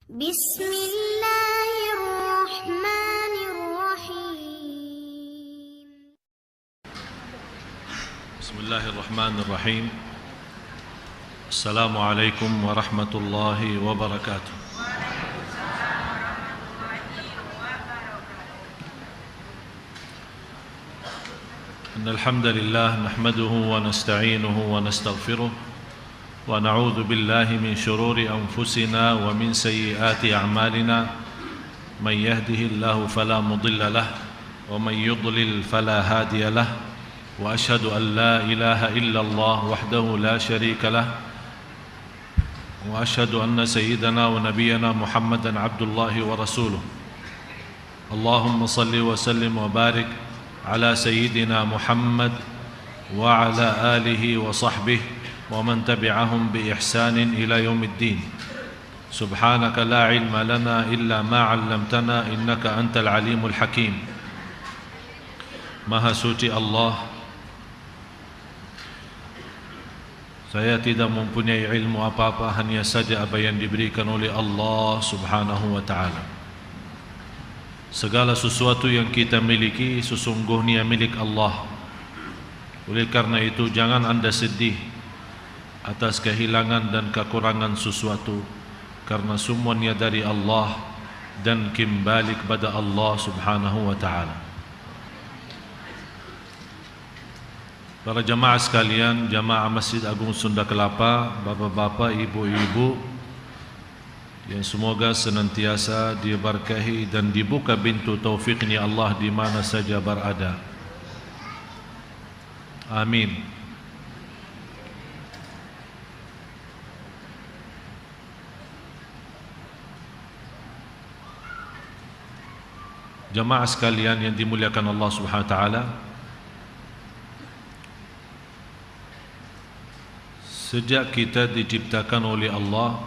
بسم الله الرحمن الرحيم بسم الله الرحمن الرحيم. السلام عليكم ورحمة الله وبركاته. إن الحمد لله نحمده ونستعينه ونستغفره ونعوذ بالله من شرور أنفسنا ومن سيئات أعمالنا. من يهده الله فلا مضل له ومن يضلل فلا هادي له، وأشهد أن لا إله إلا الله وحده لا شريك له، وأشهد أن سيدنا ونبينا محمدا عبد الله ورسوله. اللهم صل وسلم وبارك على سيدنا محمد وعلى آله وصحبه ومن تبعهم بإحسان إلى يوم الدين. سبحانك لا علم لنا إلا ما علمتنا إنك أنت العليم الحكيم. Maha suci Allah, saya tidak mempunyai ilmu apa-apa, hanya saja apa yang diberikan oleh Allah Subhanahu wa ta'ala. Segala sesuatu yang kita miliki sesungguhnya milik Allah. Oleh karena itu jangan anda sedih atas kehilangan dan kekurangan sesuatu, karena semuanya dari Allah dan kembali kepada Allah Subhanahu wa ta'ala. Para jamaah sekalian, jamaah Masjid Agung Sunda Kelapa, bapak-bapak, ibu-ibu, yang semoga senantiasa diberkahi dan dibuka pintu taufiknya Allah di mana saja berada. Amin. Jamaah sekalian yang dimuliakan Allah Subhanahu wa ta'ala, sejak kita diciptakan oleh Allah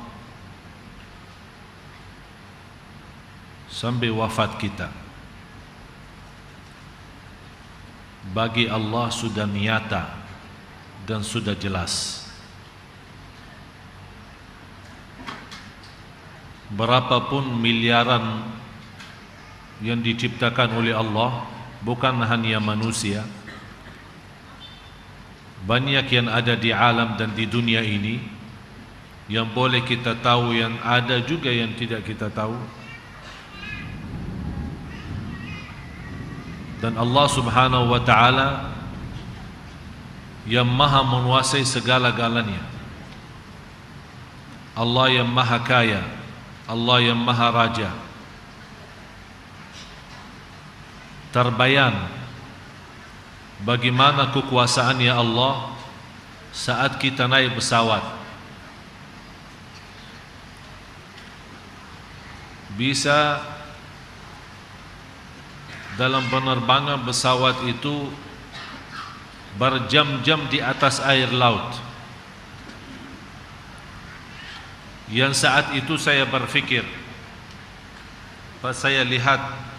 sampai wafat kita, bagi Allah sudah nyata dan sudah jelas. Berapapun miliaran yang diciptakan oleh Allah, bukan hanya manusia, banyak yang ada di alam dan di dunia ini yang boleh kita tahu, yang ada juga yang tidak kita tahu. Dan Allah Subhanahu wa ta'ala yang maha menguasai segala-galanya, Allah yang maha kaya, Allah yang maha raja. Terbayang bagaimana kekuasaannya Allah saat kita naik pesawat. Bisa dalam penerbangan pesawat itu berjam-jam di atas air laut, yang saat itu saya berfikir, pas saya lihat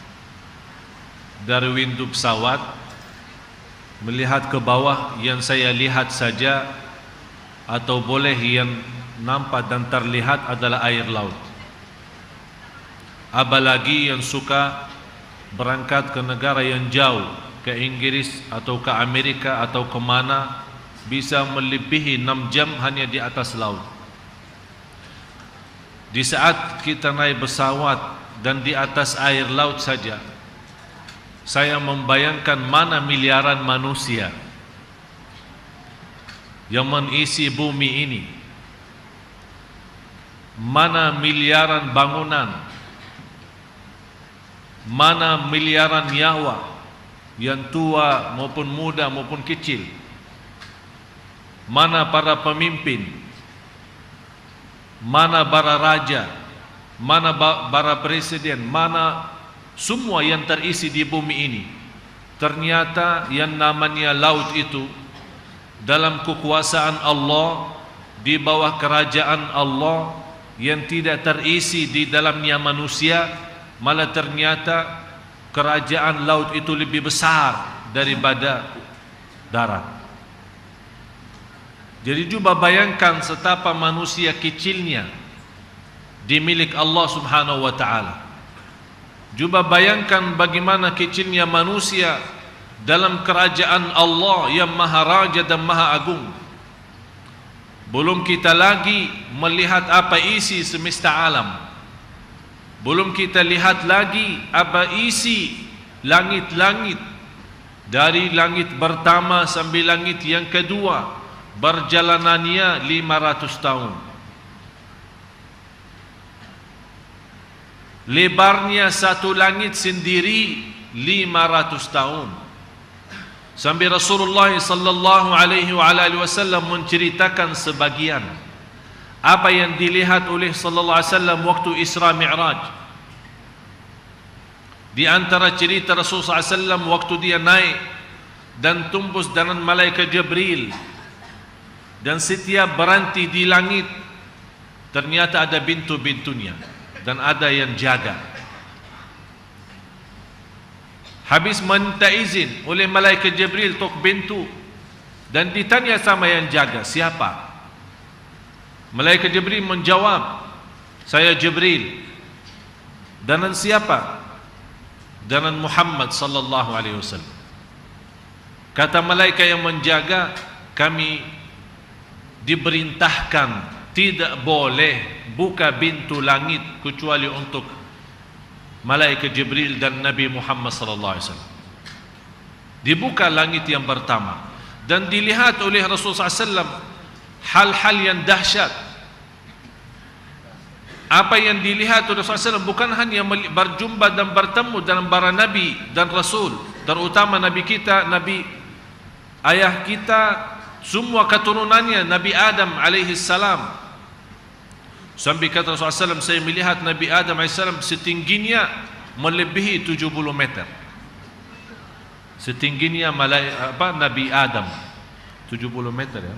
dari window pesawat, melihat ke bawah, yang saya lihat saja atau boleh yang nampak dan terlihat adalah air laut. Apalagi yang suka berangkat ke negara yang jauh, ke Inggris atau ke Amerika atau ke mana, bisa melebihi 6 jam hanya di atas laut. Di saat kita naik pesawat dan di atas air laut saja, saya membayangkan mana miliaran manusia yang mengisi bumi ini, mana miliaran bangunan, mana miliaran nyawa, yang tua maupun muda maupun kecil, mana para pemimpin, mana para raja, mana para presiden, mana semua yang terisi di bumi ini. Ternyata yang namanya laut itu dalam kekuasaan Allah, di bawah kerajaan Allah, yang tidak terisi di dalamnya manusia, malah ternyata kerajaan laut itu lebih besar daripada darat. Jadi coba bayangkan betapa manusia kecilnya milik Allah Subhanahu wa ta'ala. Cuba bayangkan bagaimana kecilnya manusia dalam kerajaan Allah yang Maha Raja dan Maha Agung. Belum kita lagi melihat apa isi semesta alam. Belum kita lihat lagi apa isi langit-langit. Dari langit pertama sampai langit yang kedua, perjalanannya 500 tahun. Lebarnya satu langit sendiri 500 tahun. Sampai Rasulullah sallallahu alaihi wasallam menceritakan sebagian apa yang dilihat oleh sallallahu alaihi wasallam waktu Isra Mi'raj. Di antara cerita Rasulullah SAW waktu dia naik dan tembus dengan malaikat Jibril, dan setiap berhenti di langit ternyata ada pintu-pintunya dan ada yang jaga. Habis minta izin oleh malaikat Jibril untuk pintu, dan ditanya sama yang jaga, siapa? Malaikat Jibril menjawab, saya Jibril. Dan siapa? Dan Muhammad sallallahu alaihi wasallam. Kata malaikat yang menjaga, kami diperintahkan tidak boleh buka pintu langit kecuali untuk malaikat Jibril dan Nabi Muhammad sallallahu alaihi wasallam. Dibuka langit yang pertama dan dilihat oleh Rasulullah SAW hal-hal yang dahsyat. Apa yang dilihat oleh Rasulullah SAW bukan hanya berjumpa dan bertemu dengan para Nabi dan Rasul, terutama Nabi kita, Nabi ayah kita, semua keturunannya Nabi Adam alaihi salam. Sampai kata Rasulullah SAW, saya melihat Nabi Adam alaihi salam setingginya melebihi 70 meter. Setingginya Nabi Adam 70 meter ya.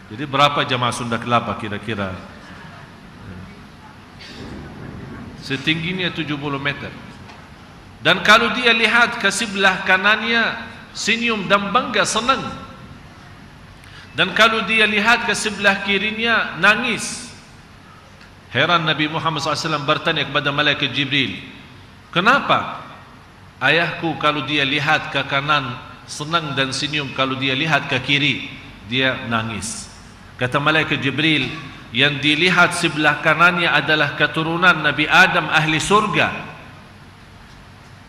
Jadi berapa jamaah Sunda Kelapa kira-kira? Setingginya 70 meter. Dan kalau dia lihat ke sebelah kanannya, senyum dan bangga, senang. Dan kalau dia lihat ke sebelah kirinya, nangis. Heran Nabi Muhammad SAW bertanya kepada malaikat Jibril, kenapa ayahku kalau dia lihat ke kanan senang dan senyum, kalau dia lihat ke kiri dia nangis? Kata malaikat Jibril, yang dilihat sebelah kanannya adalah keturunan Nabi Adam ahli surga,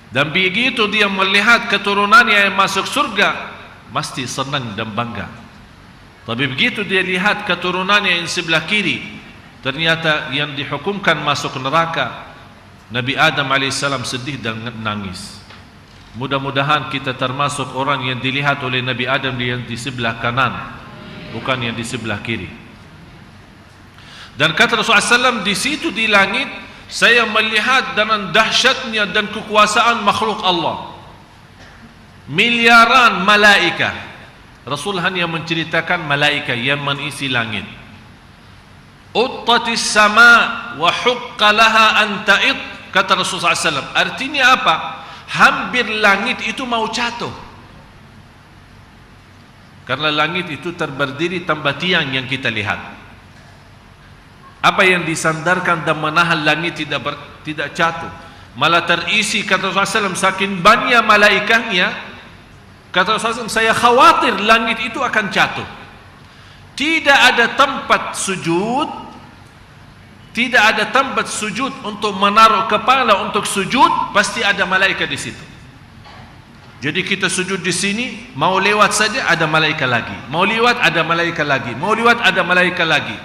dan begitu dia melihat keturunannya yang masuk surga mesti senang dan bangga. Tapi begitu dia lihat keturunannya yang sebelah kiri, ternyata yang dihukumkan masuk neraka, Nabi Adam alaihissalam sedih dan nangis. Mudah-mudahan kita termasuk orang yang dilihat oleh Nabi Adam yang di sebelah kanan, bukan yang di sebelah kiri. Dan kata Rasulullah SAW, di situ di langit saya melihat dengan dahsyatnya dan kekuasaan makhluk Allah, miliaran malaikat. Rasul hanya menceritakan malaikat yang mengisi langit. Uttatis sama wa hukka laha an ta'id, kata Rasulullah SAW. Artinya apa? Hampir langit itu mau jatuh, karena langit itu terberdiri tanpa tiang yang kita lihat. Apa yang disandarkan dan menahan langit tidak jatuh, malah terisi, kata Rasulullah SAW, saking banyak malaikatnya, kata Rasulullah SAW, saya khawatir langit itu akan jatuh. Tidak ada tempat sujud, tidak ada tempat sujud untuk menaruh kepala untuk sujud, pasti ada malaikat di situ. Jadi kita sujud di sini, mau lewat saja ada malaikat lagi, mau lewat ada malaikat lagi, mau lewat ada malaikat lagi.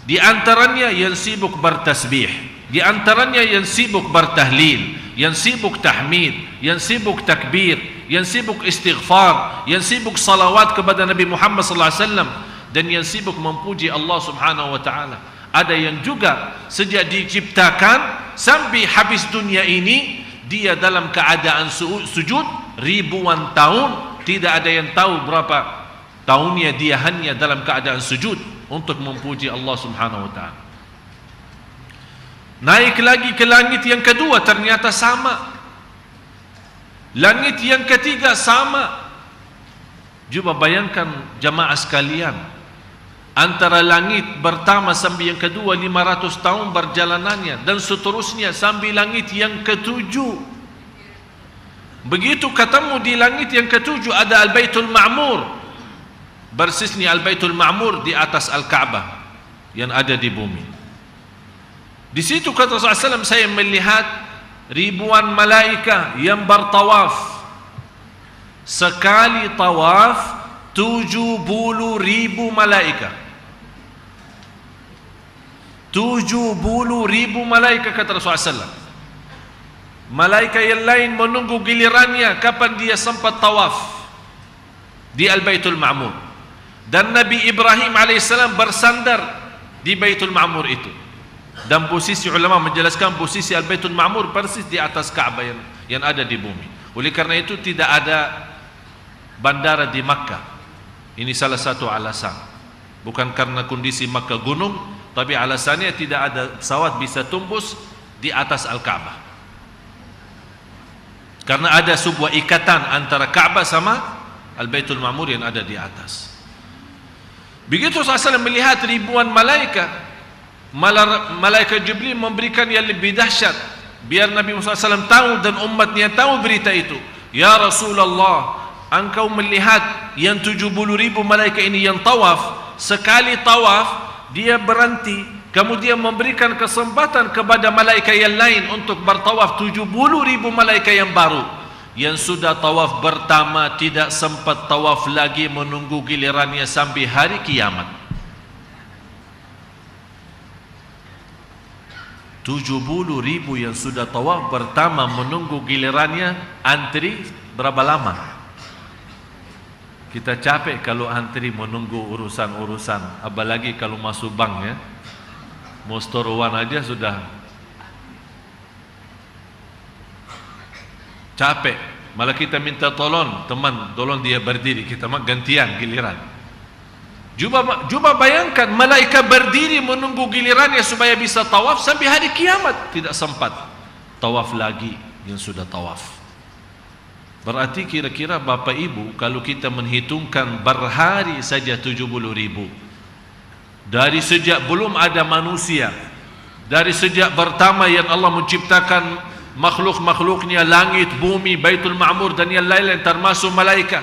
Di antaranya yang sibuk bertasbih, di antaranya yang sibuk bertahlil, yang sibuk tahmid, yang sibuk takbir, yang sibuk istighfar, yang sibuk salawat kepada Nabi Muhammad sallallahu alaihi wasallam, dan yang sibuk memuji Allah Subhanahu wa taala. Ada yang juga sejak diciptakan sampai habis dunia ini dia dalam keadaan sujud ribuan tahun, tidak ada yang tahu berapa tahunnya dia hanya dalam keadaan sujud untuk memuji Allah Subhanahu wa taala. Naik lagi ke langit yang kedua, ternyata sama. Langit yang ketiga sama. Cuba bayangkan jamaah sekalian, antara langit pertama sampai yang kedua 500 tahun perjalanannya, dan seterusnya sampai langit yang ketujuh. Begitu ketemu di langit yang ketujuh ada Al-Baitul Ma'mur, persisnya Al-Baitul Ma'mur di atas Al-Ka'bah yang ada di bumi. Di situ kata Rasulullah SAW, saya melihat ribuan malaikah yang bertawaf. Sekali tawaf 70.000 malaikah. 70.000 malaikah kata Rasulullah SAW. Malaikat yang lain menunggu gilirannya kapan dia sempat tawaf di Al-Baitul Ma'mur. Dan Nabi Ibrahim AS bersandar di Baitul Ma'mur itu. Dan posisi ulama menjelaskan posisi Al-Baitul Ma'mur persis di atas Ka'bah yang ada di bumi. Oleh karena itu tidak ada bandara di Makkah. Ini salah satu alasan. Bukan karena kondisi Makkah gunung, tapi alasannya tidak ada pesawat bisa tembus di atas Al-Ka'bah. Karena ada sebuah ikatan antara Ka'bah sama Al-Baitul Ma'mur yang ada di atas. Begitu Rasulullah SAW melihat ribuan malaikat, malaikat Jibril memberikan yang lebih dahsyat, biar Nabi Muhammad SAW tahu dan umatnya tahu berita itu. Ya Rasulullah, engkau melihat yang 70.000 malaikat ini yang tawaf, sekali tawaf dia berhenti, kemudian memberikan kesempatan kepada malaikat yang lain untuk bertawaf. 70.000 malaikat yang baru yang sudah tawaf pertama tidak sempat tawaf lagi, menunggu gilirannya sampai hari kiamat. 70.000 yang sudah tawaf pertama menunggu gilirannya, antri berapa lama? Kita capek kalau antri menunggu urusan-urusan, apalagi kalau masuk bank ya. Mau store uang aja sudah capek. Malah kita minta tolong teman, tolong dia berdiri, kita mah gantian giliran. Cuba bayangkan malaikat berdiri menunggu gilirannya supaya bisa tawaf sampai hari kiamat, tidak sempat tawaf lagi yang sudah tawaf. Berarti kira-kira Bapak Ibu, kalau kita menghitungkan berhari saja 70.000, dari sejak belum ada manusia, dari sejak pertama yang Allah menciptakan makhluk-makhluknya, langit, bumi, Baitul Ma'mur dan yang lain-lain termasuk malaikat.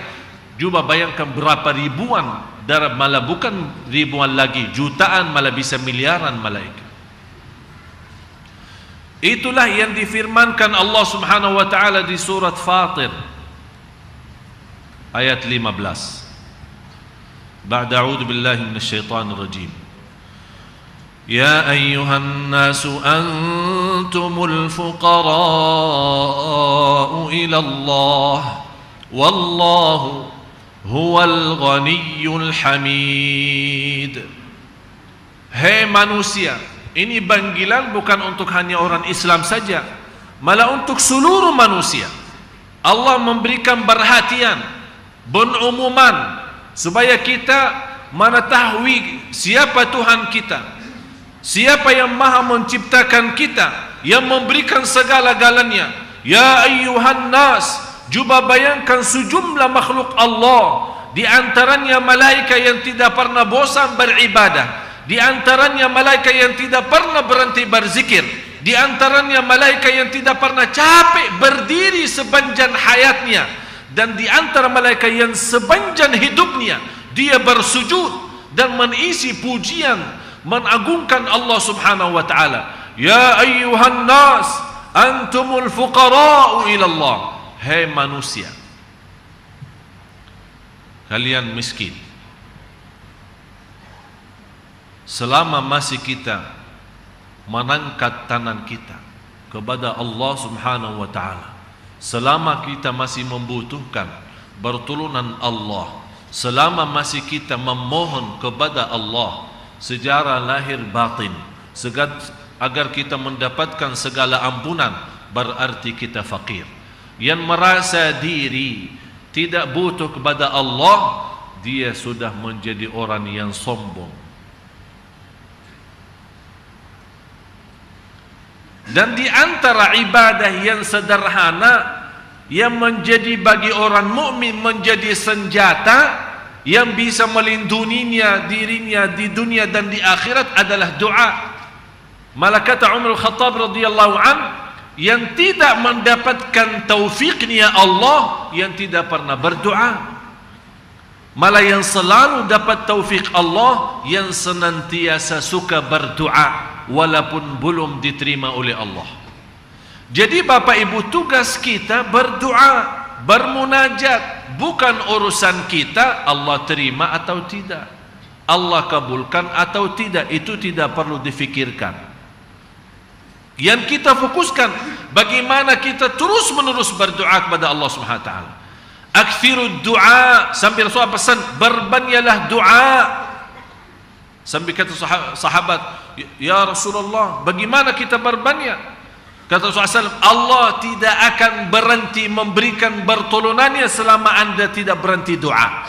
Coba bayangkan berapa ribuan, malah bukan ribuan lagi, jutaan, malah bisa miliaran malaikat. Itulah yang difirmankan Allah Subhanahu wa taala di surat Fatir ayat 15. Ba'da a'udzu billahi minasyaitonir rajim. Ya ayyuhan nasu antumul fuqara'u ila Allah wallahu huwal ghaniyyul hamid. Hai manusia, ini panggilan bukan untuk hanya orang Islam saja, malah untuk seluruh manusia. Allah memberikan perhatian, pengumuman supaya kita mengetahui siapa Tuhan kita, siapa yang maha menciptakan kita, yang memberikan segala-galanya. Ya ayyuhan nas, cuba bayangkan sejumlah makhluk Allah, di antaranya malaikat yang tidak pernah bosan beribadah, di antaranya malaikat yang tidak pernah berhenti berzikir, di antaranya malaikat yang tidak pernah capek berdiri sepanjang hayatnya, dan di antara malaikat yang sepanjang hidupnya dia bersujud dan mengisi pujian, mengagungkan Allah Subhanahu wa taala. Ya ayyuhan nas antumul fuqara'u ila Allah. Hai manusia, kalian miskin. Selama masih kita mengangkat tangan kita kepada Allah Subhanahu wa taala, selama kita masih membutuhkan pertolongan Allah, selama masih kita memohon kepada Allah secara lahir batin agar kita mendapatkan segala ampunan, berarti kita fakir. Yang merasa diri tidak butuh kepada Allah, dia sudah menjadi orang yang sombong. Dan di antara ibadah yang sederhana yang menjadi bagi orang mukmin menjadi senjata yang bisa melindunginya dirinya di dunia dan di akhirat adalah doa. Malah kata Umar Khattab radhiyallahu an, yang tidak mendapatkan taufiknya Allah yang tidak pernah berdoa. Malah yang selalu dapat taufik Allah yang senantiasa suka berdoa walaupun belum diterima oleh Allah. Jadi Bapak Ibu, tugas kita berdoa, bermunajat. Bukan urusan kita Allah terima atau tidak, Allah kabulkan atau tidak, itu tidak perlu difikirkan. Yang kita fokuskan bagaimana kita terus menerus berdoa kepada Allah Subhanahu wa taala. Aktsirud du'a, sambil Rasulullah pesan berbanyalah doa. Sambil kata sahabat, ya Rasulullah, bagaimana kita berbanyak? Kata Rasulullah SAW, Allah tidak akan berhenti memberikan pertolongannya selama anda tidak berhenti doa.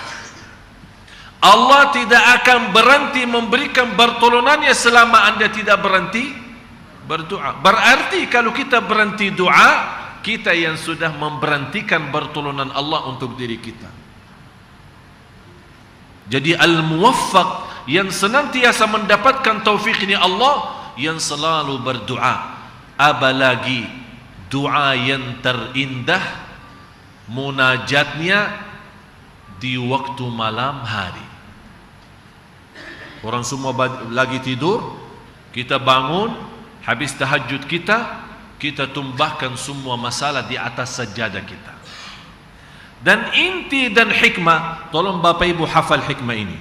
Allah tidak akan berhenti memberikan pertolongannya selama anda tidak berhenti berdoa. Berarti kalau kita berhenti doa, kita yang sudah memberhentikan pertolongan Allah untuk diri kita. Jadi al-muwaffaq, yang senantiasa mendapatkan taufiknya Allah, yang selalu berdoa. Apalagi doa yang terindah munajatnya di waktu malam hari. Orang semua lagi tidur, kita bangun, habis tahajud kita tumbahkan semua masalah di atas sajadah kita. Dan inti dan hikmah, tolong Bapak Ibu hafal hikmah ini.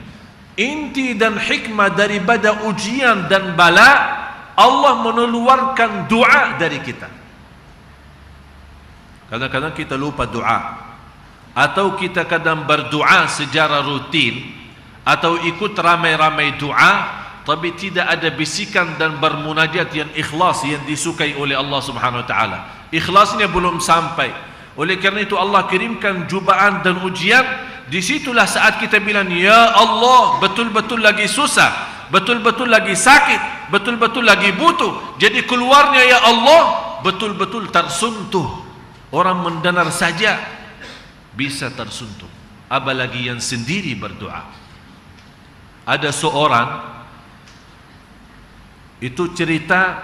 Inti dan hikmah daripada ujian dan bala, Allah mengeluarkan doa dari kita. Kadang-kadang kita lupa doa, atau kita kadang berdoa secara rutin, atau ikut ramai-ramai doa, tapi tidak ada bisikan dan bermunajat yang ikhlas yang disukai oleh Allah Subhanahu wa taala. Ikhlasnya belum sampai. Oleh kerana itu Allah kirimkan cubaan dan ujian. Disitulah saat kita bilang, ya Allah, betul-betul lagi susah, betul-betul lagi sakit, betul-betul lagi butuh. Jadi keluarnya ya Allah betul-betul tersentuh. Orang mendengar saja bisa tersentuh, apalagi yang sendiri berdoa. Ada seorang, itu cerita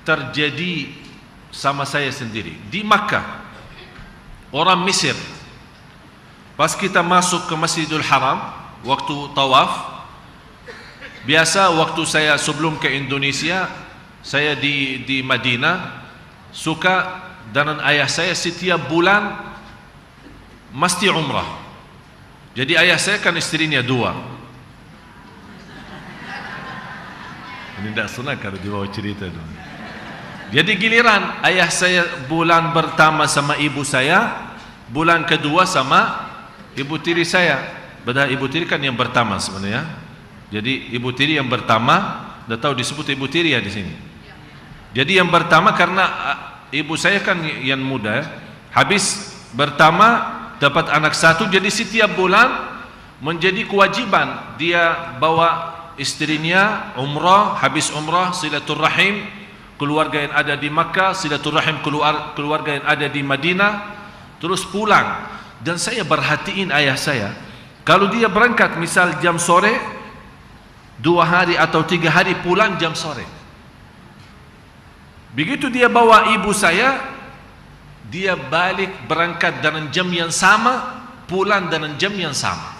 terjadi sama saya sendiri di Makkah. Orang Mesir, pas kita masuk ke Masjidil Haram waktu tawaf, biasa waktu saya sebelum ke Indonesia, saya di Madinah, suka dengan ayah saya setiap bulan mesti umrah. Jadi ayah saya kan istrinya dua. Ini tidak senang kalau dibawa cerita dulu. Jadi giliran ayah saya bulan pertama sama ibu saya, bulan kedua sama ibu tiri saya. Padahal ibu tiri kan yang pertama sebenarnya. Jadi ibu tiri yang pertama, dah tahu disebut ibu tiri ya di sini. Jadi yang pertama karena ibu saya kan yang muda, habis pertama dapat anak satu, jadi setiap bulan menjadi kewajiban dia bawa istrinya umrah, habis umrah silaturrahim keluarga yang ada di Makkah, silaturrahim keluarga yang ada di Madinah, terus pulang. Dan saya perhatiin ayah saya, kalau dia berangkat misal jam sore, 2 hari atau 3 hari pulang jam sore. Begitu dia bawa ibu saya, dia balik berangkat dengan jam yang sama, pulang dengan jam yang sama.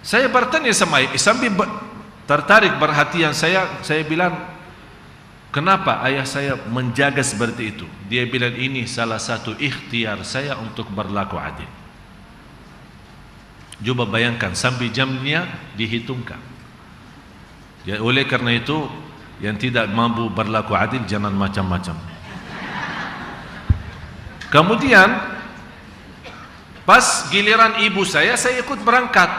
Saya bertanya sama ayah, sambil tertarik perhatian saya bilang, kenapa ayah saya menjaga seperti itu? Dia bilang, ini salah satu ikhtiar saya untuk berlaku adil. Coba bayangkan, sampai jamnya dihitungkan. Ya, oleh karena itu, yang tidak mampu berlaku adil jangan macam-macam. Kemudian pas giliran ibu saya ikut berangkat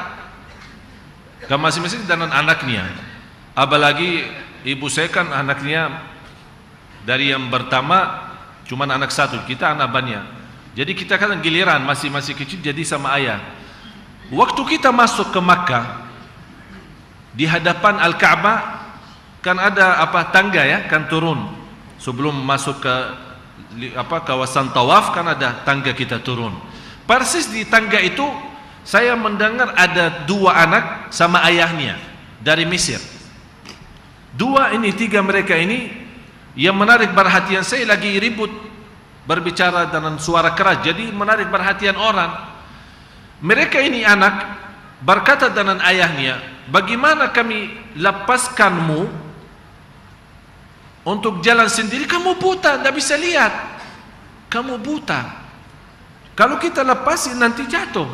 ke masing-masing dengan anaknya. Apalagi ibu saya kan anaknya dari yang pertama cuma anak satu, kita anak banyak. Jadi kita kan giliran masih kecil jadi sama ayah. Waktu kita masuk ke Makkah, di hadapan Al-Ka'bah kan ada tangga ya, kan turun. Sebelum masuk ke kawasan tawaf kan ada tangga kita turun. Persis di tangga itu saya mendengar ada 2 anak sama ayahnya dari Mesir. 3 mereka ini yang menarik perhatian saya, lagi ribut berbicara dengan suara keras, jadi menarik perhatian orang. Mereka ini anak berkata dengan ayahnya, bagaimana kami lepaskanmu untuk jalan sendiri? Kamu buta, tidak bisa lihat. Kamu buta. Kalau kita lepasin nanti jatuh.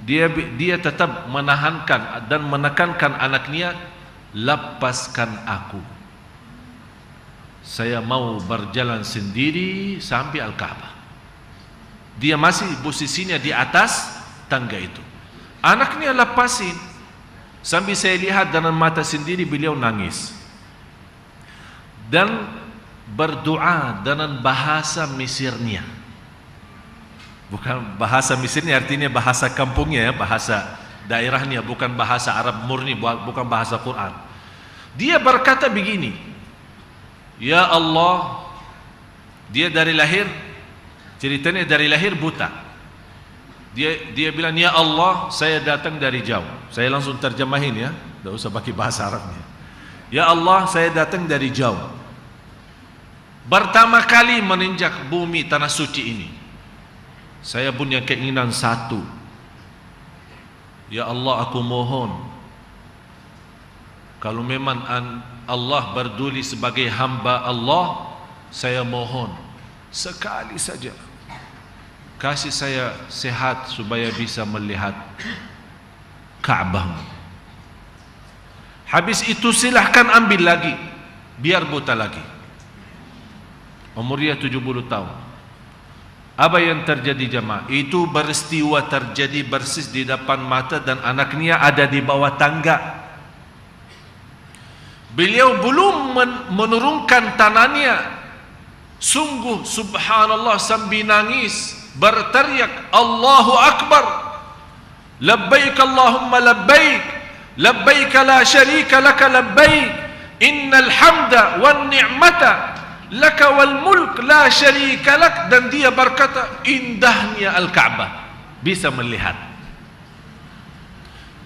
Dia tetap menahankan dan menekankan anaknya, lepaskan aku. Saya mau berjalan sendiri sampai Al-Ka'bah. Dia masih posisinya di atas tangga itu. Anaknya lepasin. Sambil saya lihat dengan mata sendiri, beliau nangis dan berdoa dengan bahasa Mesirnya. Bukan bahasa Mesirnya, artinya bahasa kampungnya ya, bahasa daerahnya, bukan bahasa Arab murni, bukan bahasa Quran. Dia berkata begini, ya Allah, dia dari lahir, ceritanya dari lahir buta. Dia bilang, ya Allah, saya datang dari jauh. Saya langsung terjemahin ya, tidak usah pakai bahasa Arabnya. Ya Allah, saya datang dari jauh. Pertama kali menginjak bumi tanah suci ini, saya punya keinginan satu. Ya Allah, aku mohon, kalau memang Allah berduli sebagai hamba Allah, saya mohon sekali saja kasih saya sehat supaya bisa melihat Ka'bah. Habis itu silahkan ambil lagi, biar buta lagi. Umurnya 70 tahun. Apa yang terjadi jemaah? Itu peristiwa terjadi persis di depan mata dan anaknya ada di bawah tangga. Beliau belum menurunkan tangannya, sungguh subhanallah sambil nangis, berteriak Allahu Akbar, labbaik Allahumma labbaik, labbaik la syarika laka labbaik, innal hamda wan ni'mata laka wal mulk la syarika lak. Dan dia berkata, indahnya Al-Ka'bah, bisa melihat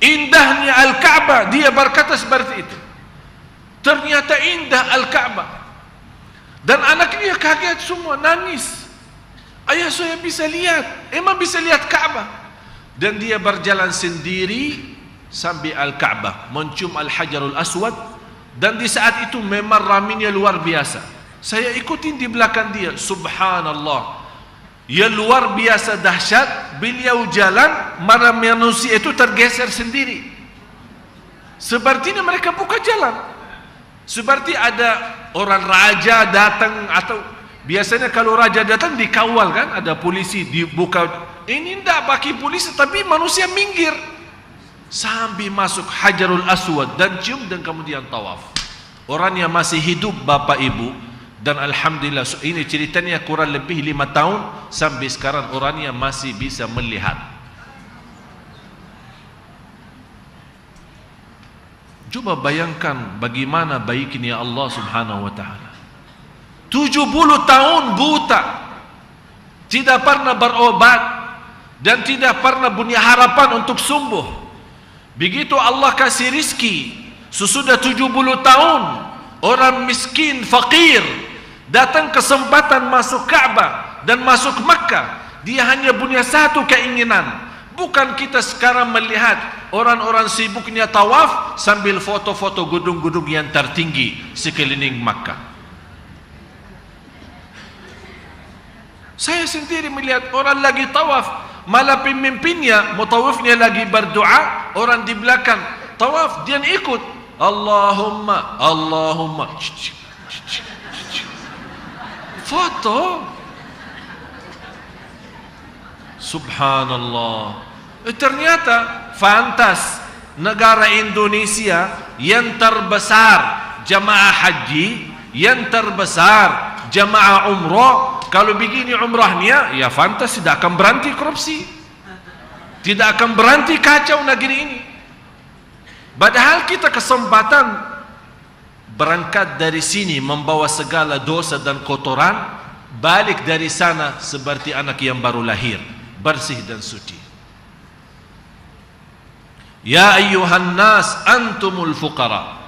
indahnya Al-Ka'bah. Dia berkata seperti itu. Ternyata indah Al-Ka'bah. Dan anaknya kaget semua, nangis. Ayah, saya bisa lihat, emang bisa lihat Ka'bah. Dan dia berjalan sendiri sampai Al-Ka'bah, mencium Al-Hajarul Aswad. Dan di saat itu memang ramainya luar biasa. Saya ikutin di belakang dia, subhanallah, ya luar biasa dahsyat. Beliau jalan, para manusia itu tergeser sendiri. Sepertinya mereka buka jalan, seperti ada orang raja datang, atau biasanya kalau raja datang dikawal kan, ada polisi dibuka. Ini tidak pakai polisi, tapi manusia minggir sambil masuk Hajarul Aswad dan cium, dan kemudian tawaf. Orangnya masih hidup bapak ibu, dan alhamdulillah ini ceritanya kurang lebih 5 tahun sampai sekarang orangnya masih bisa melihat. Coba bayangkan bagaimana baiknya Allah subhanahu wa ta'ala. 70 tahun buta, tidak pernah berobat dan tidak pernah punya harapan untuk sembuh. Begitu Allah kasih rizki, sesudah 70 tahun, orang miskin, fakir, datang kesempatan masuk Ka'bah dan masuk Makkah. Dia hanya punya satu keinginan. Bukan kita sekarang melihat orang-orang sibuknya tawaf sambil foto-foto gedung-gedung yang tertinggi sekeliling Makkah. Saya sendiri melihat orang lagi tawaf, malah pemimpinnya, mutawifnya lagi berdoa, orang di belakang tawaf, dia ikut Allahumma, Allahumma, foto. Subhanallah. Ternyata fantas negara Indonesia yang terbesar jamaah haji, yang terbesar jamaah umrah, kalau begini umrahnya, ya fantas tidak akan berhenti korupsi, tidak akan berhenti kacau negeri ini. Padahal kita kesempatan berangkat dari sini membawa segala dosa dan kotoran, balik dari sana seperti anak yang baru lahir, bersih dan suci. Ya ayyuhan nas antumul fuqara.